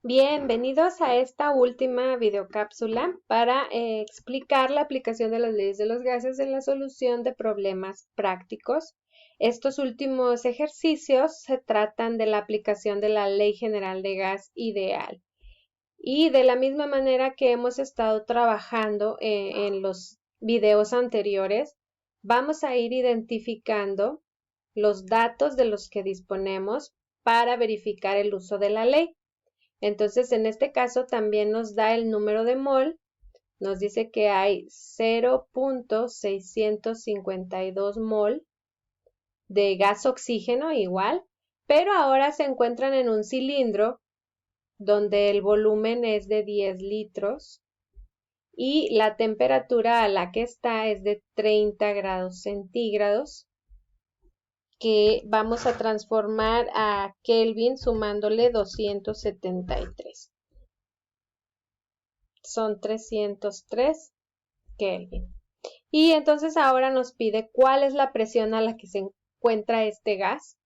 Bienvenidos a esta última videocápsula para explicar la aplicación de las leyes de los gases en la solución de problemas prácticos. Estos últimos ejercicios se tratan de la aplicación de la Ley General de Gas Ideal. Y de la misma manera que hemos estado trabajando en los videos anteriores, vamos a ir identificando los datos de los que disponemos para verificar el uso de la ley. Entonces, en este caso también nos da el número de mol, nos dice que hay 0.652 mol de gas oxígeno igual, pero ahora se encuentran en un cilindro donde el volumen es de 10 litros y la temperatura a la que está es de 30 grados centígrados, que vamos a transformar a Kelvin sumándole 273. Son 303 Kelvin. Y entonces ahora nos pide cuál es la presión a la que se encuentra este gas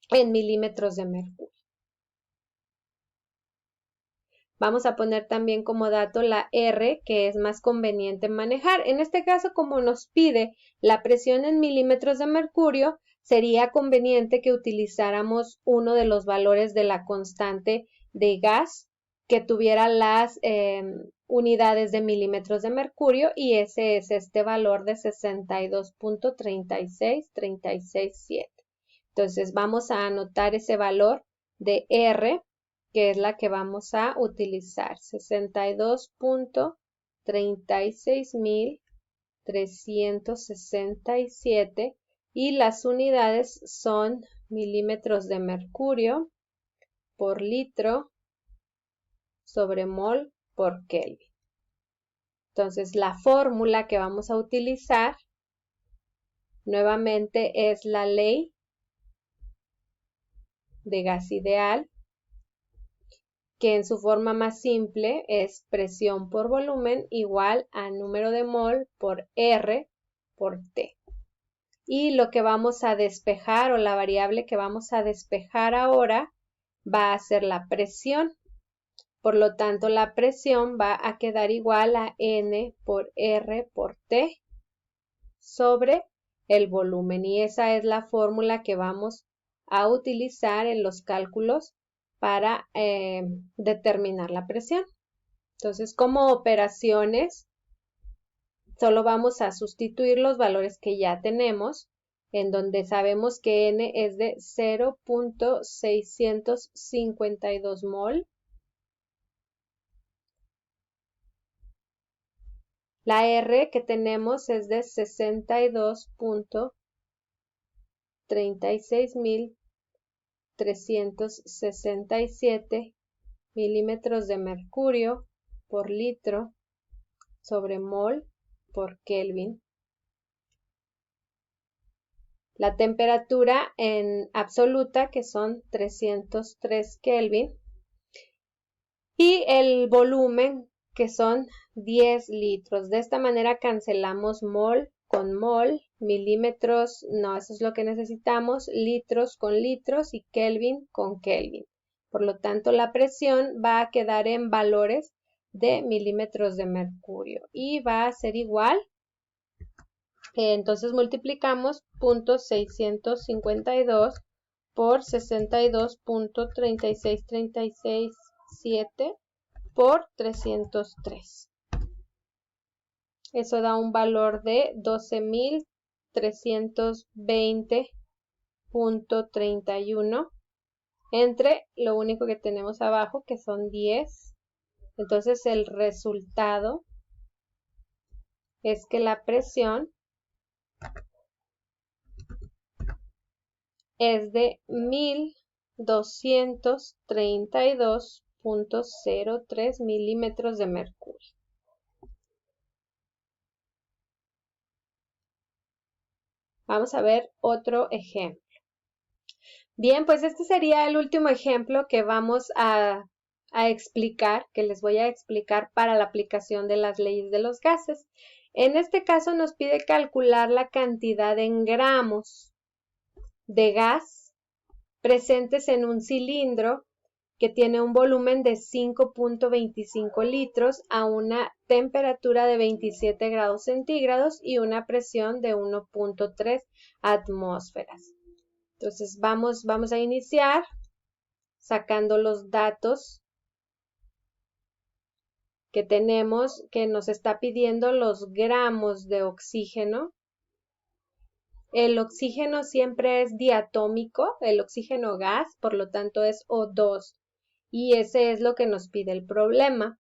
en milímetros de mercurio. Vamos a poner también como dato la R, que es más conveniente manejar. En este caso, como nos pide la presión en milímetros de mercurio, sería conveniente que utilizáramos uno de los valores de la constante de gas que tuviera las unidades de milímetros de mercurio, y ese es este valor de 62.36367. Entonces vamos a anotar ese valor de R, que es la que vamos a utilizar, 62.36367, y las unidades son milímetros de mercurio por litro sobre mol por Kelvin. Entonces la fórmula que vamos a utilizar nuevamente es la ley de gas ideal, que en su forma más simple es presión por volumen igual a número de mol por R por T. Y lo que vamos a despejar, o la variable que vamos a despejar ahora, va a ser la presión. Por lo tanto, la presión va a quedar igual a N por R por T sobre el volumen. Y esa es la fórmula que vamos a utilizar en los cálculos para determinar la presión. Entonces, como operaciones, solo vamos a sustituir los valores que ya tenemos, en donde sabemos que N es de 0.652 mol. La R que tenemos es de 62.36367 milímetros de mercurio por litro sobre mol por Kelvin. La temperatura en absoluta, que son 303 Kelvin, y el volumen, que son 10 litros. De esta manera cancelamos mol con mol, milímetros, no, eso es lo que necesitamos, litros con litros y Kelvin con Kelvin. Por lo tanto, la presión va a quedar en valores de milímetros de mercurio y va a ser igual. Entonces multiplicamos 0.652 por 62.36367 por 303. Eso da un valor de 12.320.31 entre lo único que tenemos abajo, que son 10. Entonces el resultado es que la presión es de 1232.03 milímetros de mercurio. Vamos a ver otro ejemplo. Bien, pues este sería el último ejemplo que vamos a explicar, que les voy a explicar para la aplicación de las leyes de los gases. En este caso nos pide calcular la cantidad en gramos de gas presentes en un cilindro que tiene un volumen de 5.25 litros a una temperatura de 27 grados centígrados y una presión de 1.3 atmósferas. Entonces vamos a iniciar sacando los datos que tenemos, que nos está pidiendo los gramos de oxígeno. El oxígeno siempre es diatómico, el oxígeno gas, por lo tanto es O2, y ese es lo que nos pide el problema.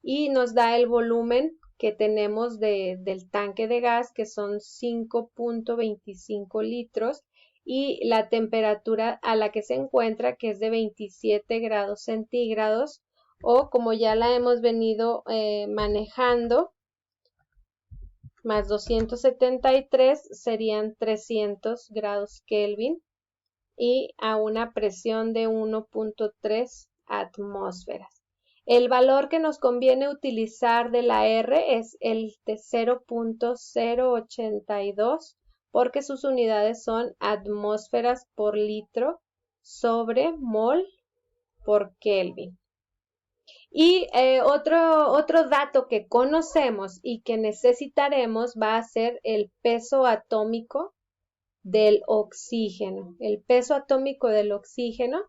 Y nos da el volumen que tenemos del tanque de gas, que son 5.25 litros, y la temperatura a la que se encuentra, que es de 27 grados centígrados, o como ya la hemos venido manejando, más 273 serían 300 grados Kelvin y a una presión de 1.3 atmósferas. El valor que nos conviene utilizar de la R es el de 0.082 porque sus unidades son atmósferas por litro sobre mol por Kelvin. Y otro dato que conocemos y que necesitaremos va a ser el peso atómico del oxígeno. El peso atómico del oxígeno,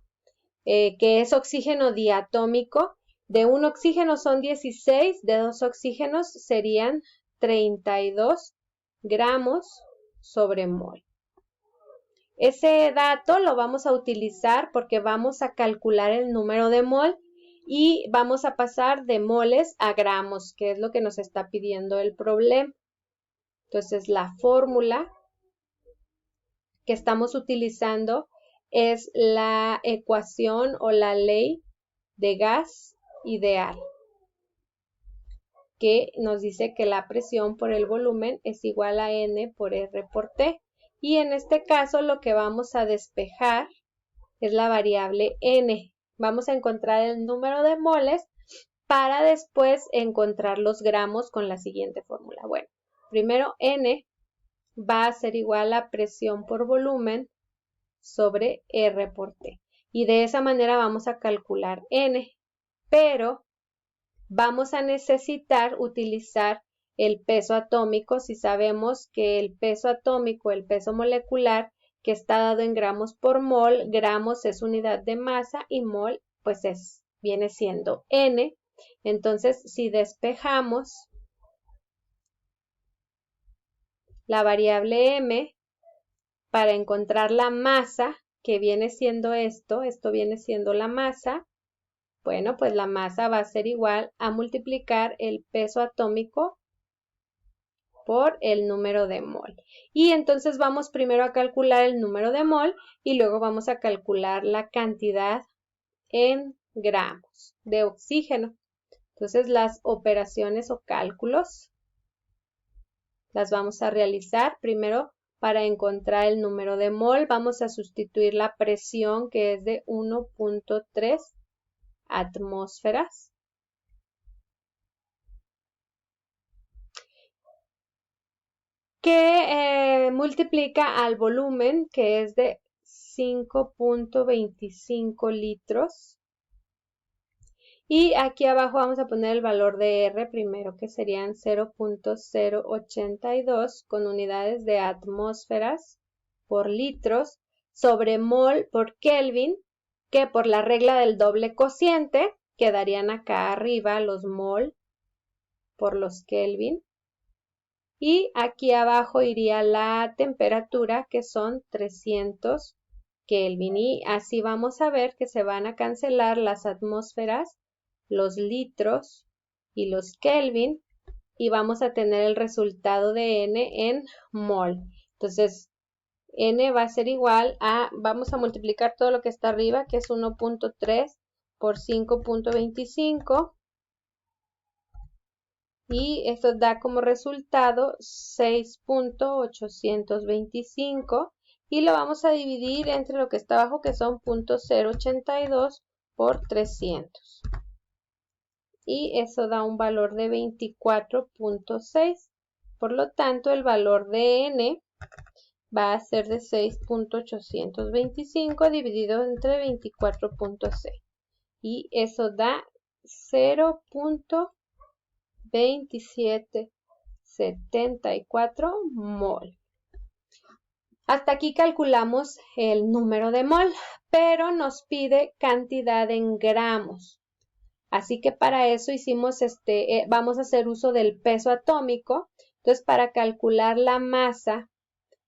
que es oxígeno diatómico, de un oxígeno son 16, de dos oxígenos serían 32 gramos sobre mol. Ese dato lo vamos a utilizar porque vamos a calcular el número de mol y vamos a pasar de moles a gramos, que es lo que nos está pidiendo el problema. Entonces, la fórmula que estamos utilizando es la ecuación o la ley de gas ideal, que nos dice que la presión por el volumen es igual a N por R por T. Y en este caso lo que vamos a despejar es la variable N. Vamos a encontrar el número de moles para después encontrar los gramos con la siguiente fórmula. Bueno, primero N va a ser igual a presión por volumen sobre R por T. Y de esa manera vamos a calcular N, pero vamos a necesitar utilizar el peso atómico si sabemos que el peso atómico, el peso molecular, que está dado en gramos por mol, gramos es unidad de masa y mol pues viene siendo N. Entonces, si despejamos la variable M para encontrar la masa, que viene siendo esto viene siendo la masa, bueno, pues la masa va a ser igual a multiplicar el peso atómico por el número de mol. Y entonces vamos primero a calcular el número de mol y luego vamos a calcular la cantidad en gramos de oxígeno. Entonces las operaciones o cálculos las vamos a realizar primero para encontrar el número de mol. Vamos a sustituir la presión que es de 1.3 atmósferas. Que multiplica al volumen que es de 5.25 litros. Y aquí abajo vamos a poner el valor de R primero, que serían 0.082 con unidades de atmósferas por litros sobre mol por Kelvin, que por la regla del doble cociente quedarían acá arriba los mol por los Kelvin. Y aquí abajo iría la temperatura, que son 300 Kelvin. Y así vamos a ver que se van a cancelar las atmósferas, los litros y los Kelvin. Y vamos a tener el resultado de N en mol. Entonces, N va a ser igual a, vamos a multiplicar todo lo que está arriba, que es 1.3 por 5.25. Y esto da como resultado 6.825 y lo vamos a dividir entre lo que está abajo, que son 0.082 por 300. Y eso da un valor de 24.6. Por lo tanto, el valor de N va a ser de 6.825 dividido entre 24.6. y eso da 0.2774 mol. Hasta aquí calculamos el número de mol, pero nos pide cantidad en gramos. Así que para eso hicimos vamos a hacer uso del peso atómico. Entonces, para calcular la masa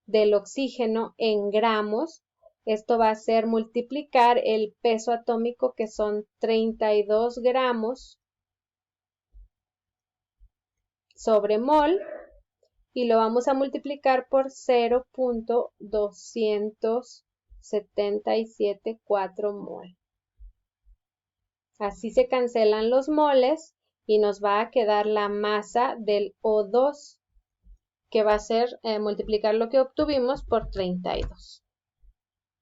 del oxígeno en gramos, esto va a ser multiplicar el peso atómico, que son 32 gramos, sobre mol, y lo vamos a multiplicar por 0.2774 mol. Así se cancelan los moles y nos va a quedar la masa del O2, que va a ser multiplicar lo que obtuvimos por 32.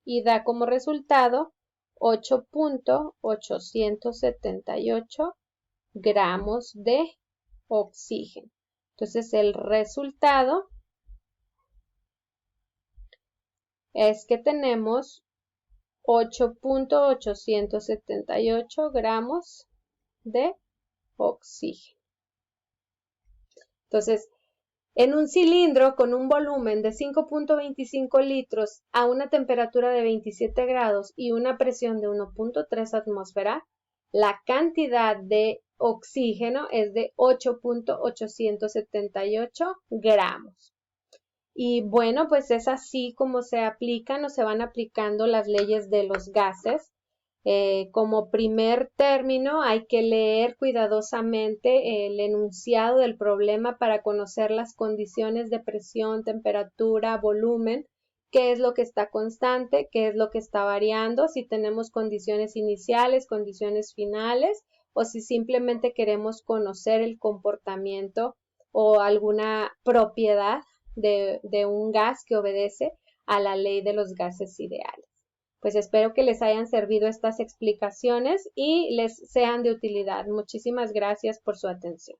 Y da como resultado 8.878 gramos de oxígeno. Entonces el resultado es que tenemos 8.878 gramos de oxígeno. Entonces, en un cilindro con un volumen de 5.25 litros a una temperatura de 27 grados y una presión de 1.3 atmósfera, la cantidad de oxígeno es de 8.878 gramos. Y bueno, pues es así como se aplican o se van aplicando las leyes de los gases. Como primer término, hay que leer cuidadosamente el enunciado del problema para conocer las condiciones de presión, temperatura, volumen, qué es lo que está constante, qué es lo que está variando, si tenemos condiciones iniciales, condiciones finales, o si simplemente queremos conocer el comportamiento o alguna propiedad de un gas que obedece a la ley de los gases ideales. Pues espero que les hayan servido estas explicaciones y les sean de utilidad. Muchísimas gracias por su atención.